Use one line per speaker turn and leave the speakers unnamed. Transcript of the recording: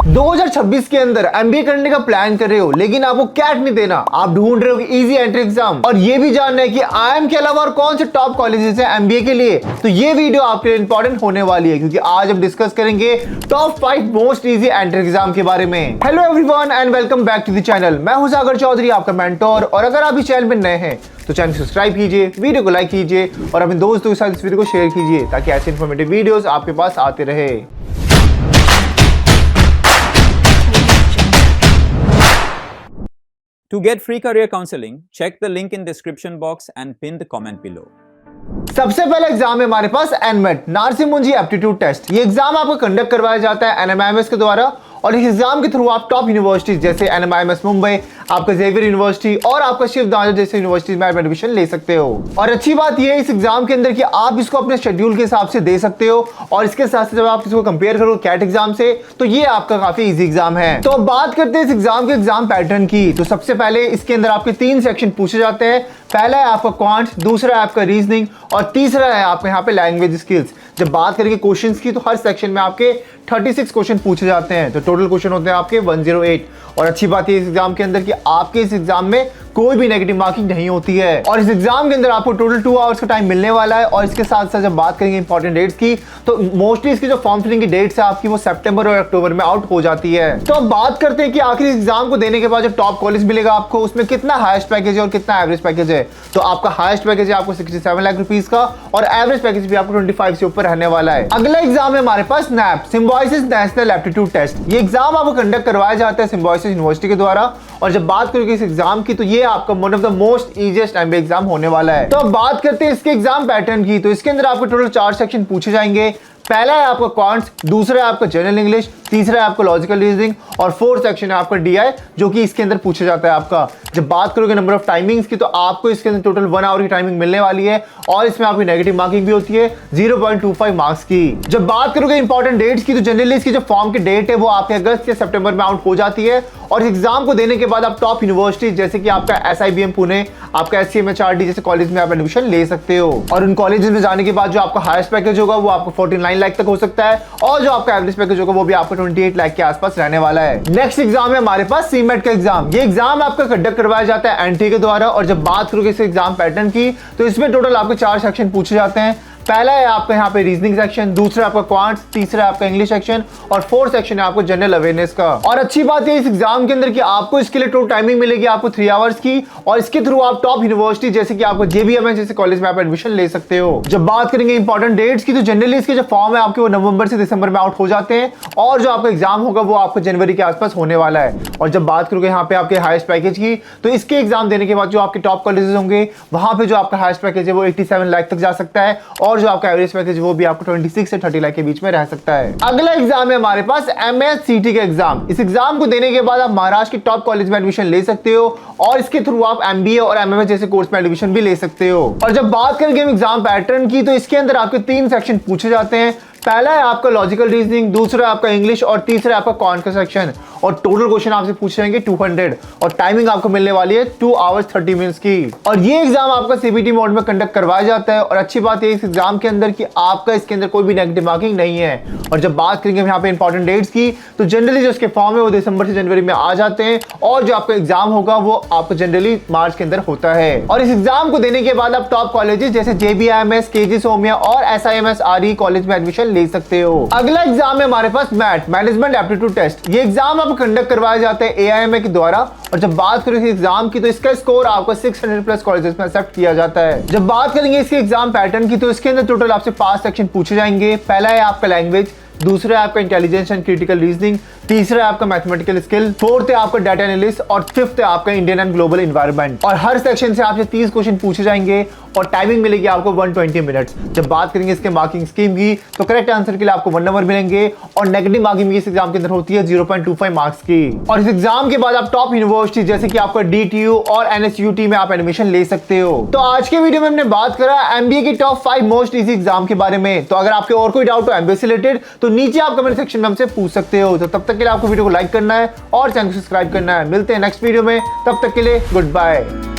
2026 के अंदर एमबीए करने का प्लान कर रहे हो लेकिन आपको कैट नहीं देना, आप ढूंढ रहे हो कि इजी एंट्री एग्जाम और ये भी जानना है कि आईआईएम के अलावा और कौन से टॉप कॉलेजेस हैं एमबीए के लिए, तो ये वीडियो आपके लिए इंपॉर्टेंट होने वाली है क्योंकि आज हम डिस्कस करेंगे top 5 most easy entry exam के बारे में। Hello everyone and welcome back to the channel. मैं हूं सागर चौधरी, आपका मेंटोर, और अगर आप इस चैनल में नए हैं तो चैनल को सब्सक्राइब कीजिए, वीडियो को लाइक कीजिए और अपने दोस्तों के साथ इस वीडियो को शेयर कीजिए ताकि ऐसे इन्फॉर्मेटिव वीडियोस आपके पास आते रहे।
To get free career counseling, check the link in description box and pin the comment below.
सबसे पहला एग्जाम है हमारे पास एनमेट नारसिम मुंजी एप्टीट्यूड टेस्ट। ये एग्जाम आपको कंडक्ट करवाया जाता है एनएमआईएमएस के द्वारा और इस एग्जाम के थ्रू आप टॉप यूनिवर्सिटीज जैसे एनएमआईएमएस मुंबई, आपका जेवियर यूनिवर्सिटी और आपका शिव दांजा जैसे यूनिवर्सिटीज में एडमिशन ले सकते हो। और अच्छी बात यह है इस एग्जाम के अंदर कि आप इसको अपने शेड्यूल के हिसाब से दे सकते हो और इसके साथ साथ जब आप इसको कंपेयर करो कैट एग्जाम से तो ये आपका काफी इजी एग्जाम है। तो अब बात करते हैं इस एग्जाम के एग्जाम पैटर्न की। तो सबसे पहले इसके अंदर आपके 3 सेक्शन पूछे जाते हैं। पहला है आपका क्वांट, दूसरा है आपका रीजनिंग और तीसरा है आपका यहाँ पे लैंग्वेज स्किल्स। जब बात करेंगे क्वेश्चंस की तो हर सेक्शन में आपके 36 क्वेश्चन पूछे जाते हैं, तो टोटल क्वेश्चन होते हैं आपके 108। और अच्छी बात है इस एग्जाम के अंदर कि आपके इस एग्जाम में कोई भी नेगेटिव मार्किंग नहीं होती है और इस एग्जाम के अंदर आपको टोटल 2 आवर्स का टाइम मिलने वाला है। और इसके साथ साथ जब बात करेंगे इंपॉर्टेंट डेट्स की तो मोस्टली इसकी जो फॉर्म फिलिंग की डेट्स है आपकी वो सितंबर और अक्टूबर में आउट हो जाती है। तो अब बात करते हैं कि आखिर इस एग्जाम को देने के बाद जो टॉप कॉलेज मिलेगा आपको उसमें कितना हाईएस्ट पैकेज है और कितना एवरेज पैकेज है। तो आपका हाईएस्ट पैकेज है आपको 67 लाख रुपीज का और एवरेज पैकेज भी आपको 25 से ऊपर रहने वाला है। अगला एग्जाम है हमारे पास SNAP Symbiosis National Aptitude Test. ये एग्जाम आपको कंडक्ट करवाया जाता है सिम्बायोसिस यूनिवर्सिटी के द्वारा और जब बात करोगे इस एग्जाम की तो ये आपका one of the most easiest MBA exam होने वाला है। तो अब बात करते हैं इसके एग्जाम पैटर्न की। तो इसके अंदर आपको टोटल 4 सेक्शन पूछे जाएंगे। पहला है आपका क्वांट्स, दूसरा है आपका जनरल इंग्लिश, तीसरा है आपका लॉजिकल रीजनिंग और 4th सेक्शन है आपका डीआई जो कि इसके अंदर पूछा जाता है आपका। जब बात करोगे नंबर ऑफ टाइमिंग्स की तो आपको इसके अंदर टोटल 1 आवर की टाइमिंग मिलने वाली है और इसमें आपकी नेगेटिव मार्किंग भी होती है 0.25 मार्क्स की। जब बात करोगे इंपॉर्टेंट डेट्स की तो जनरली इसकी जो फॉर्म की डेट है वो आपके अगस्त या सितंबर में आउट हो जाती है और इस एग्जाम को देने के बाद आप टॉप यूनिवर्सिटी जैसे कि आपका एसआईबीएम पुणे, आपका एससीएमएचआरडी जैसे कॉलेज में आप एडमिशन ले सकते हो। और उन कॉलेजेस में जाने के बाद जो आपका हाईएस्ट पैकेज होगा वो आपको 49 लाख तक हो सकता है और जो आपका एवरेज पैकेज होगा वो भी आपको 28 लाख के आसपास रहने वाला है। नेक्स्ट एग्जाम है हमारे पास सीमेट का एग्जाम। ये एग्जाम आपका कंडक्ट करवाया जाता है एनटी के द्वारा और जब बात करोगे इस एग्जाम पैटर्न की तो इसमें टोटल आपके 4 सेक्शन पूछे जाते हैं। पहला है आपका यहाँ पे रीजनिंग सेक्शन, दूसरा आपका क्वांट्स, तीसरा आपका इंग्लिश सेक्शन और 4th सेक्शन है आपको जनरल अवेयरनेस का। और अच्छी बात है इस एग्जाम के अंदर कि आपको इसके लिए टोटल टाइमिंग मिलेगी आपको 3 आवर्स की और इसके थ्रू आप टॉप यूनिवर्सिटी जैसे कि आपको जेबीएमएस जैसे कॉलेज में आप एडमिशन ले सकते हो। जब बात करेंगे इंपॉर्टेंट डेट्स की तो जनरली इसके जो फॉर्म है आपके वो नवंबर से दिसंबर में आउट हो जाते हैं और जो आपका एग्जाम होगा वो आपको जनवरी के आसपास होने वाला है। और जब बात करोगे यहाँ पे आपके हाईएस्ट पैकेज की तो इसके एग्जाम देने के बाद जो आपके टॉप कॉलेजेस होंगे वहां पे जो आपका हाईएस्ट पैकेज है वो 87 लाख तक जा सकता है और जो आपका एवरेज पैकेज वो भी आपको 26 से 30 लाख के बीच में रह सकता है। अगला एग्जाम है हमारे पास एमएससीटी का एग्जाम। इस एग्जाम को देने के बाद आप महाराष्ट्र के टॉप कॉलेज में एडमिशन ले सकते हो और इसके थ्रू आप एमबीए और एमएमएस जैसे कोर्स में एडमिशन भी ले सकते हो। और जब बात करेंगे एग्जाम पैटर्न की तो इसके अंदर आपके 3 सेक्शन पूछे जाते हैं। पहला है आपका लॉजिकल रीजनिंग, दूसरा आपका इंग्लिश और तीसरा आपका क्वांट का सेक्शन और टोटल क्वेश्चन आपसे पूछे जाएंगे 200 और टाइमिंग आपको मिलने वाली है 2 आवर्स 30 मिनट्स की। और ये एग्जाम आपका सीबीटी मोड में कंडक्ट करवाया जाता है और अच्छी बात है इस एग्जाम के अंदर कि आपका इसके अंदर कोई भी नेगेटिव मार्किंग नहीं है। और जब बात करेंगे यहाँ पे इंपॉर्टेंट डेट्स की तो जनरली जो इसके फॉर्म है वो दिसंबर से जनवरी में आ जाते हैं और जो आपका एग्जाम होगा वो आपको जनरली मार्च के अंदर होता है। और इस एग्जाम को देने के बाद आप टॉप कॉलेजेस जैसे जेबीआईएमएस, केजी सोमिया और एसआईएमएसआरई कॉलेज में एडमिशन ले सकते हो। अगला एग्जाम है हमारे पास मैट मैनेजमेंट एप्टीट्यूड टेस्ट। ये एग्जाम आपको कंडक्ट करवाया जाता है एआईएमए के द्वारा और जब बात करें इस एग्जाम की तो इसका स्कोर आपको 600 प्लस कॉलेजेस में एक्सेप्ट किया जाता है। जब बात करेंगे इसके एग्जाम पैटर्न की तो इसके अंदर टोटल आपसे 5 सेक्शन पूछे जाएंगे। पहला है आपका लैंग्वेज, दूसरा है आपका इंटेलिजेंस एंड क्रिटिकल रीजनिंग, तीसरा है आपका मैथमेटिकल स्किल, 4th है आपका डाटा एनालिस्ट और 5th है आपका इंडियन एंड ग्लोबल एनवायरनमेंट। और हर सेक्शन से आपसे 30 क्वेश्चन पूछे जाएंगे और टाइमिंग मिलेगी आपको 120 मिनट्स। जब बात करेंगे इसके मार्किंग स्कीम की तो करेक्ट आंसर के लिए आपको 1 नंबर मिलेंगे और नेगेटिव मार्किंग इस एग्जाम के अंदर होती है 0.25 मार्क्स की। और इस एग्जाम के बाद आप टॉप यूनिवर्सिटी जैसे कि आपका डीटीयू और एनएसयूटी में आप एडमिशन ले सकते हो। तो आज के वीडियो में हमने बात करा एमबीए की टॉप 5 मोस्ट इजी एग्जाम के बारे में। तो अगर आपके और कोई डाउट हो एमबीए से रिलेटेड तो नीचे आप कमेंट सेक्शन में हमसे पूछ सकते हो। तो तब तक के लिए आपको वीडियो को लाइक करना है और चैनल को सब्सक्राइब करना है। मिलते हैं नेक्स्ट वीडियो में, तब तक के लिए गुड बाय।